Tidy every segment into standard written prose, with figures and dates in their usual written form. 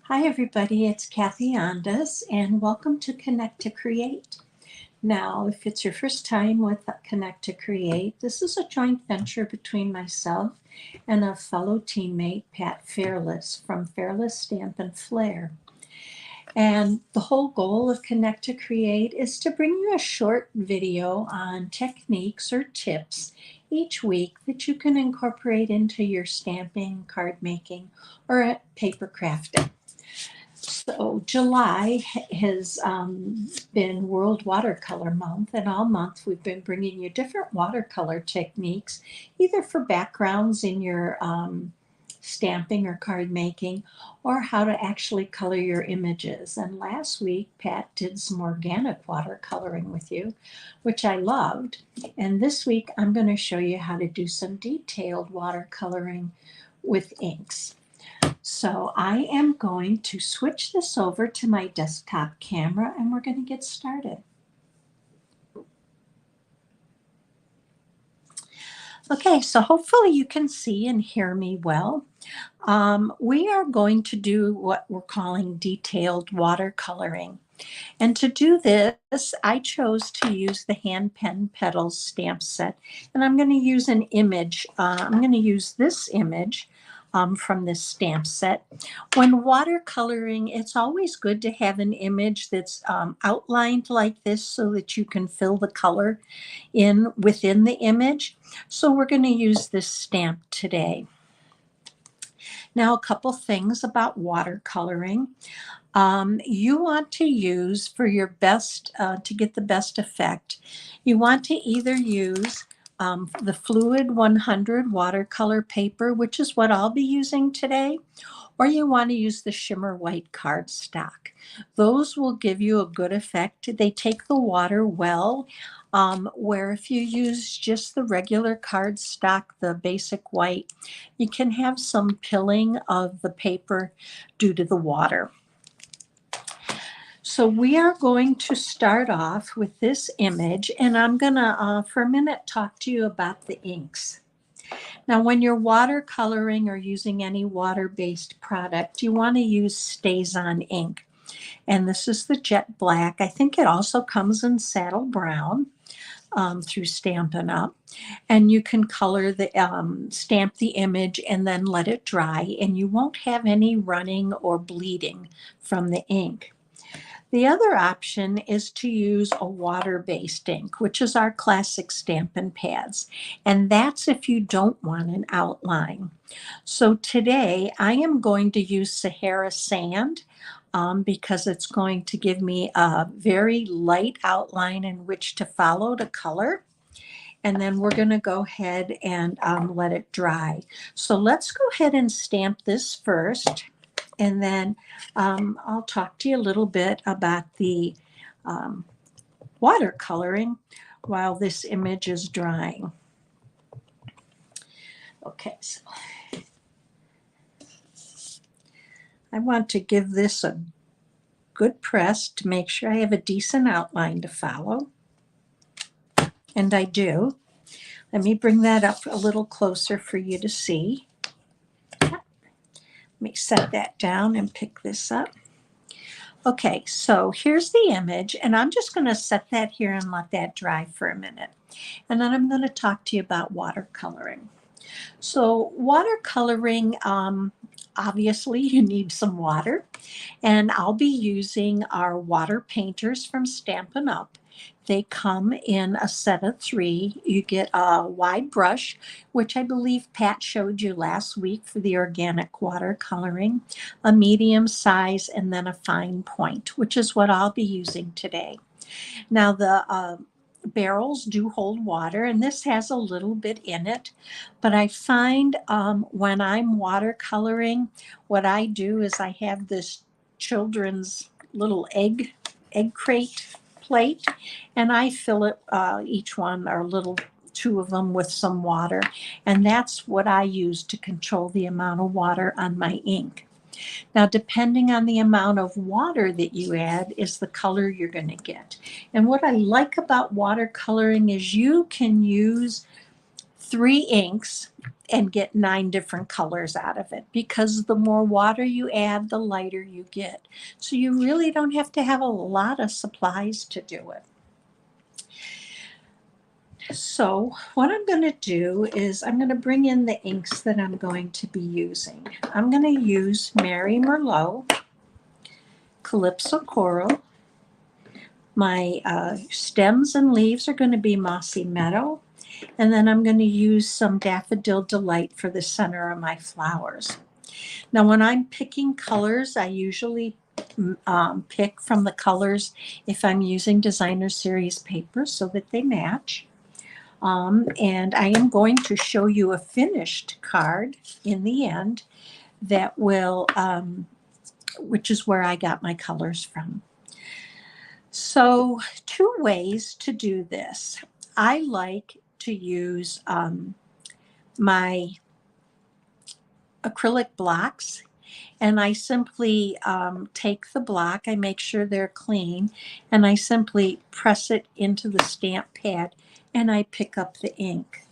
Hi everybody, it's Kathi and welcome to Connect to Create. Now, if it's your first time with Connect to Create, this is a joint venture between myself and a fellow teammate, Pat Fairless from Fairless Stamp and Flair. And the whole goal of Connect to Create is to bring you a short video on techniques or tips each week that you can incorporate into your stamping, card making, or paper crafting. So July has been World Watercolor Month, and all month we've been bringing you different watercolor techniques, either for backgrounds in your stamping or card making, or how to actually color your images. And last week, Pat did some organic watercoloring with you, which I loved. And this week, I'm going to show you how to do some detailed watercoloring with inks. So I am going to switch this over to my desktop camera and we're going to get started. Okay, so hopefully you can see and hear me well. We are going to do what we're calling detailed watercoloring. And to do this, I chose to use the Hand Pen Petals stamp set. And I'm going to use an image. I'm going to use this image from this stamp set. When watercoloring, it's always good to have an image that's outlined like this so that you can fill the color in within the image. So we're going to use this stamp today. Now, a couple things about watercoloring. You want to use for your best, to get the best effect, you want to either use the Fluid 100 watercolor paper, which is what I'll be using today, or you want to use the Shimmer White cardstock. Those will give you a good effect. They take the water well, where if you use just the regular cardstock, the basic white, you can have some pilling of the paper due to the water. So we are going to start off with this image, and I'm going to, for a minute, talk to you about the inks. Now, when you're watercoloring or using any water-based product, you want to use StazOn ink. And this is the jet black. I think it also comes in saddle brown through Stampin' Up. And you can color the, stamp the image and then let it dry, and you won't have any running or bleeding from the ink. The other option is to use a water-based ink, which is our classic Stampin' Pads. And that's if you don't want an outline. So today I am going to use Sahara Sand because it's going to give me a very light outline in which to follow to color. And then we're going to go ahead and let it dry. So let's go ahead and stamp this first. And then I'll talk to you a little bit about the watercoloring while this image is drying. Okay, so I want to give this a good press to make sure I have a decent outline to follow. And I do. Let me bring that up a little closer for you to see. Let me set that down and pick this up. Okay, so here's the image, and I'm just going to set that here and let that dry for a minute. And then I'm going to talk to you about watercoloring. So watercoloring, obviously you need some water, and I'll be using our water painters from Stampin' Up. They come in a set of 3. You get a wide brush, which I believe Pat showed you last week for the organic watercoloring, a medium size, and then a fine point, which is what I'll be using today. Now the barrels do hold water, and this has a little bit in it, but I find when I'm watercoloring, what I do is I have this children's little egg crate plate, and I fill it, each one or little 2 of them, with some water, and that's what I use to control the amount of water on my ink. Now, depending on the amount of water that you add is the color you're going to get. And what I like about watercoloring is you can use 3 inks and get 9 different colors out of it, because the more water you add, the lighter you get. So you really don't have to have a lot of supplies to do it. So what I'm going to do is I'm going to bring in the inks that I'm going to be using. I'm going to use Mary Merlot, Calypso Coral. My stems and leaves are going to be Mossy Meadow. And then I'm going to use some Daffodil Delight for the center of my flowers. Now, when I'm picking colors, I usually pick from the colors if I'm using designer series paper so that they match. And I am going to show you a finished card in the end that will, which is where I got my colors from. So 2 ways to do this. I like to use my acrylic blocks, and I simply take the block, I make sure they're clean, and I simply press it into the stamp pad and I pick up the ink.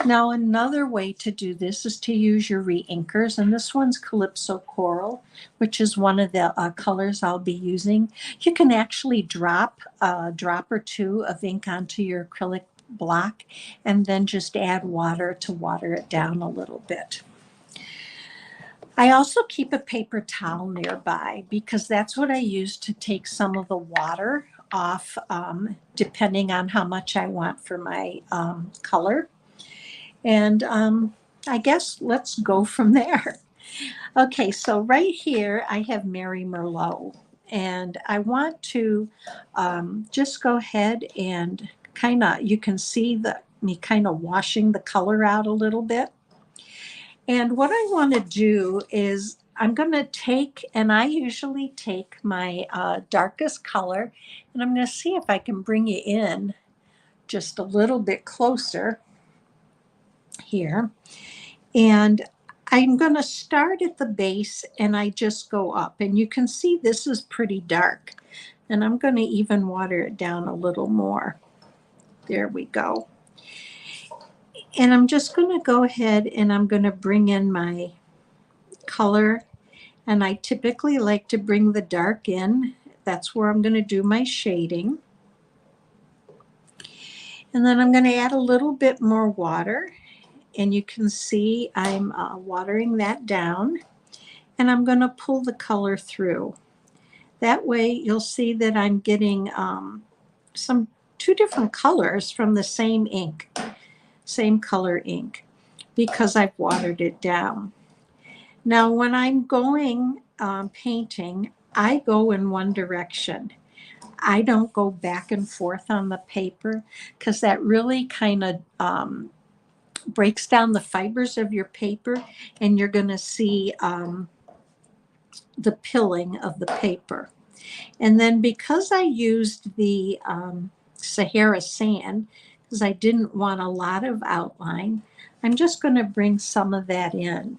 Now, another way to do this is to use your re-inkers, and this one's Calypso Coral, which is one of the colors I'll be using. You can actually drop a drop or 2 of ink onto your acrylic block and then just add water to water it down a little bit. I also keep a paper towel nearby because that's what I use to take some of the water off, depending on how much I want for my color. And I guess let's go from there. Okay, so right here I have Mary Merlot, and I want to just go ahead and you can see me kind of washing the color out a little bit. And what I want to do is I'm going to take, and I usually take my darkest color, and I'm going to see if I can bring you in just a little bit closer here. And I'm going to start at the base and I just go up. And you can see this is pretty dark. And I'm going to even water it down a little more. There we go. And I'm just going to go ahead and I'm going to bring in my color. And I typically like to bring the dark in. That's where I'm going to do my shading. And then I'm going to add a little bit more water. And you can see I'm watering that down. And I'm going to pull the color through. That way you'll see that I'm getting 2 different colors from the same ink, same color ink, because I've watered it down. Now, when I'm going painting, I go in one direction. I don't go back and forth on the paper because that really kind of breaks down the fibers of your paper, and you're going to see the pilling of the paper. And then because I used the Sahara sand, because I didn't want a lot of outline, I'm just going to bring some of that in.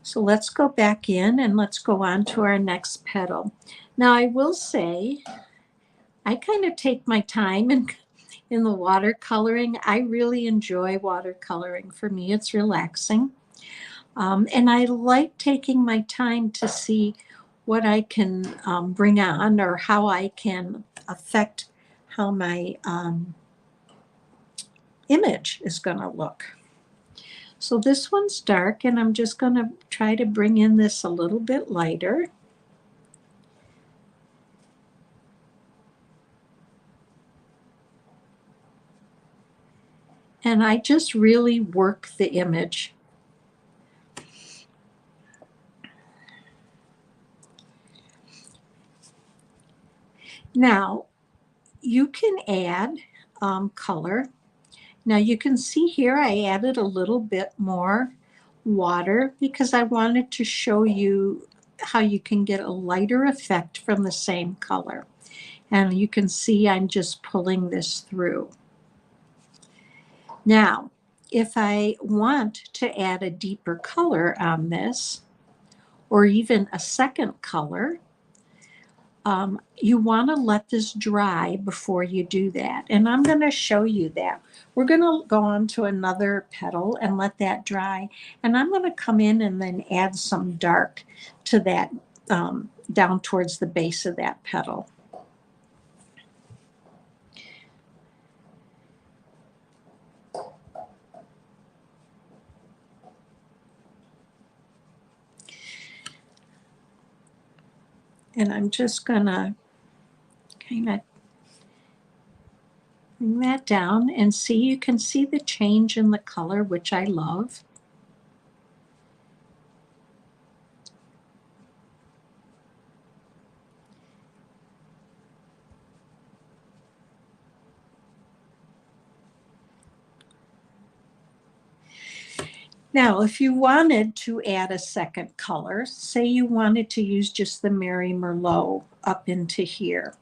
So let's go back in and let's go on to our next petal. Now I will say, I kind of take my time in the watercoloring. I really enjoy watercoloring. For me, it's relaxing. And I like taking my time to see what I can bring on, or how I can affect how my image is going to look. So this one's dark, and I'm just going to try to bring in this a little bit lighter. And I just really work the image. Now, you can add color. Now you can see here I added a little bit more water because I wanted to show you how you can get a lighter effect from the same color. And you can see I'm just pulling this through. Now, if I want to add a deeper color on this, or even a second color, You want to let this dry before you do that. And I'm going to show you that. We're going to go on to another petal and let that dry. And I'm going to come in and then add some dark to that, down towards the base of that petal. And I'm just going to kind of bring that down and see, you can see the change in the color, which I love. Now, if you wanted to add a second color, say you wanted to use just the Mary Merlot up into here,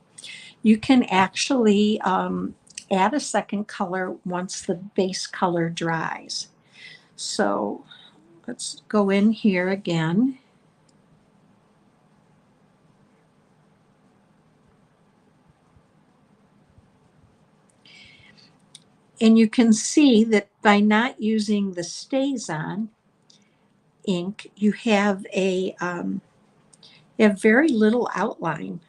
you can actually add a second color once the base color dries. So let's go in here again. And you can see that by not using the StazOn ink, you have very little outline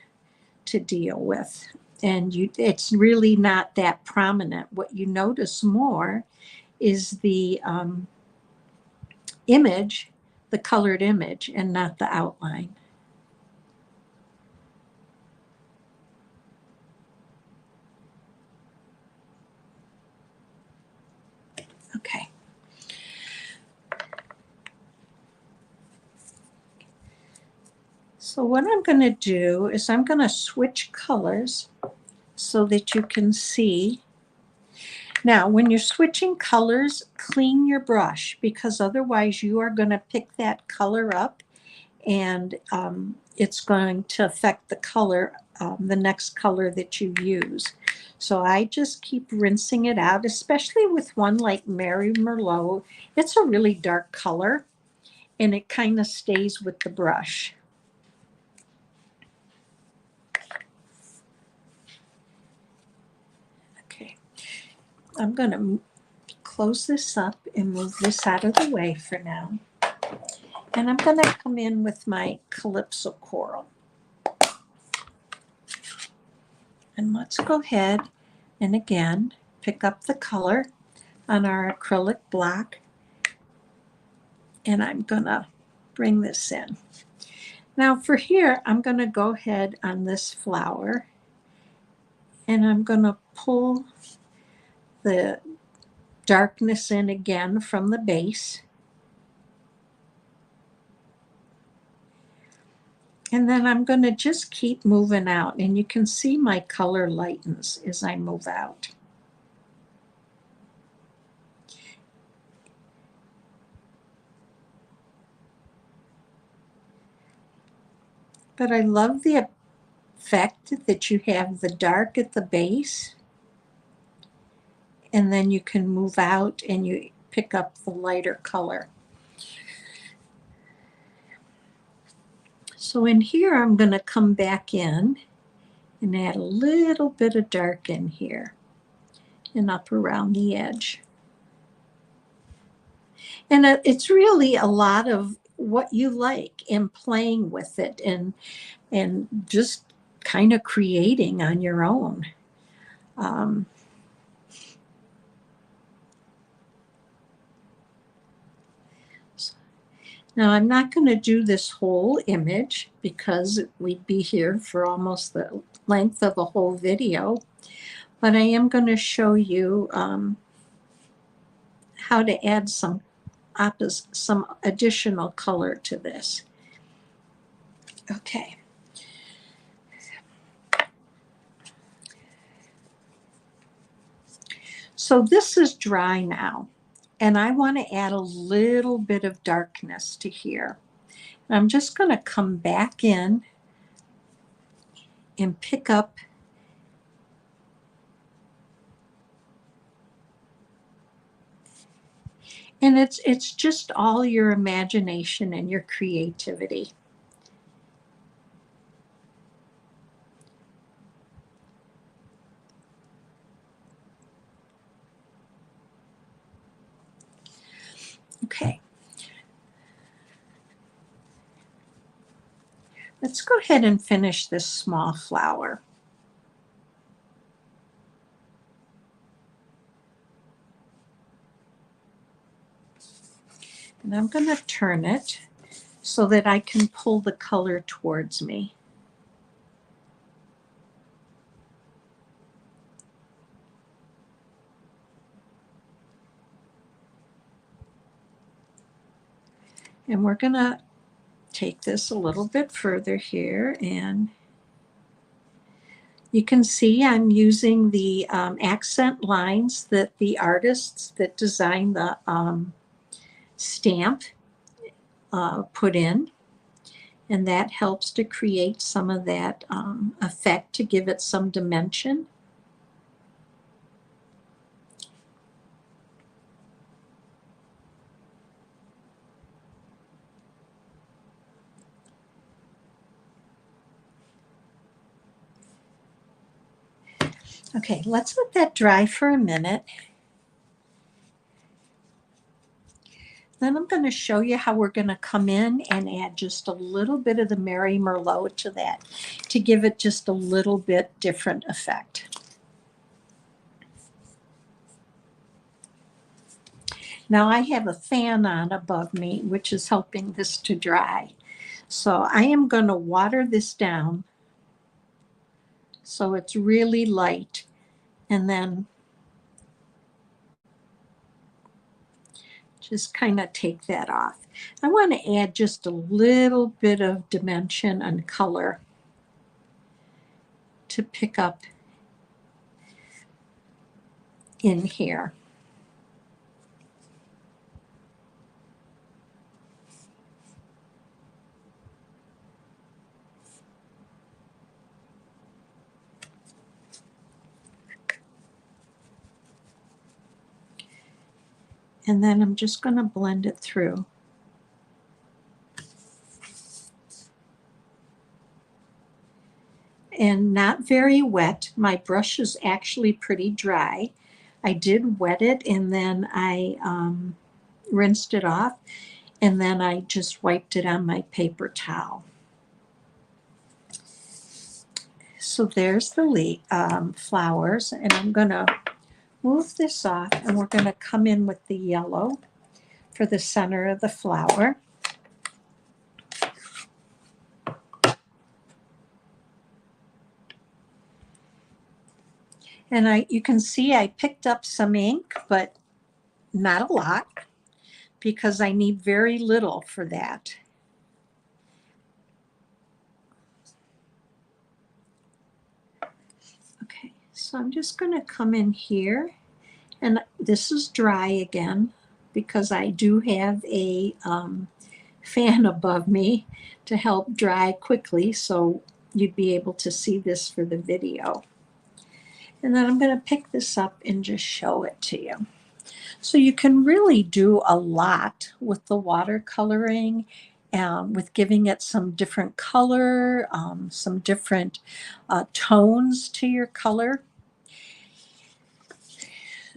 to deal with. And it's really not that prominent. What you notice more is the image, the colored image, and not the outline. Okay. So what I'm going to do is I'm going to switch colors so that you can see. Now, when you're switching colors, clean your brush, because otherwise you are going to pick that color up and it's going to affect the color, the next color that you use. So I just keep rinsing it out, especially with one like Mary Merlot. It's a really dark color and it kind of stays with the brush. Okay, I'm going to close this up and move this out of the way for now. And I'm going to come in with my Calypso Coral. And let's go ahead and again pick up the color on our acrylic block. And I'm going to bring this in. Now for here, I'm going to go ahead on this flower and I'm going to pull the darkness in again from the base. And then I'm going to just keep moving out, and you can see my color lightens as I move out. But I love the effect that you have the dark at the base, and then you can move out and you pick up the lighter color. So in here, I'm going to come back in and add a little bit of dark in here and up around the edge. And it's really a lot of what you like in playing with it and just kind of creating on your own. Now I'm not going to do this whole image because we'd be here for almost the length of a whole video, but I am going to show you how to add some additional color to this. Okay. So this is dry now, and I want to add a little bit of darkness to here. I'm just going to come back in and pick up and it's just all your imagination and your creativity. Okay. Let's go ahead and finish this small flower. And I'm going to turn it so that I can pull the color towards me. And we're going to take this a little bit further here, and you can see I'm using the accent lines that the artists that designed the stamp put in, and that helps to create some of that effect to give it some dimension. Okay, let's let that dry for a minute. Then I'm going to show you how we're going to come in and add just a little bit of the Mary Merlot to that to give it just a little bit different effect. Now I have a fan on above me, which is helping this to dry. So I am going to water this down so it's really light, and then just kind of take that off. I want to add just a little bit of dimension and color to pick up in here. And then I'm just going to blend it through. And not very wet. My brush is actually pretty dry. I did wet it, and then I rinsed it off, and then I just wiped it on my paper towel. So there's the flowers, and I'm going to move this off, and we're going to come in with the yellow for the center of the flower. And you can see I picked up some ink, but not a lot, because I need very little for that. Okay, so I'm just going to come in here, and this is dry again because I do have a fan above me to help dry quickly, so you'd be able to see this for the video. And then I'm going to pick this up and just show it to you. So you can really do a lot with the watercoloring, with giving it some different color, some different tones to your color.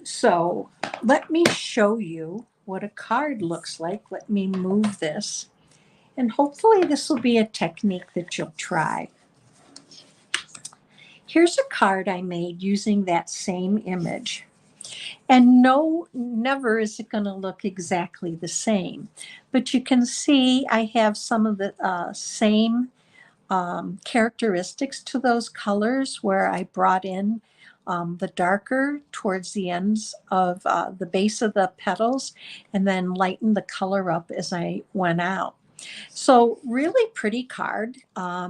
So let me show you what a card looks like. Let me move this, and hopefully this will be a technique that you'll try. Here's a card I made using that same image. And no, never is it going to look exactly the same. But you can see I have some of the same characteristics to those colors, where I brought in the darker towards the ends of the base of the petals, and then lightened the color up as I went out. So really pretty card. I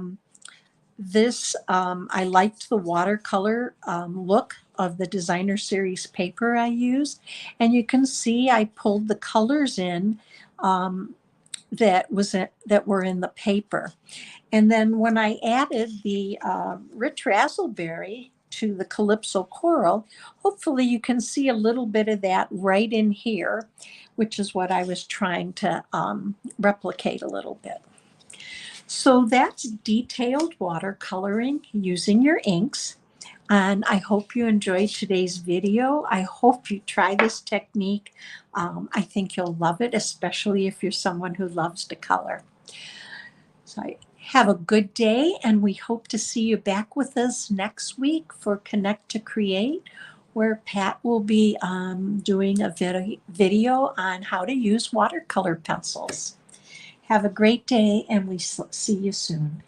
liked the watercolor look of the designer series paper I used, and you can see I pulled the colors in that were in the paper. And then when I added the rich razzleberry to the Calypso coral, hopefully you can see a little bit of that right in here, which is what I was trying to replicate a little bit. So that's detailed watercoloring using your inks. And I hope you enjoyed today's video. I hope you try this technique. I think you'll love it, especially if you're someone who loves to color. So have a good day, and we hope to see you back with us next week for Connect to Create, where Pat will be doing a video on how to use watercolor pencils. Have a great day, and we see you soon.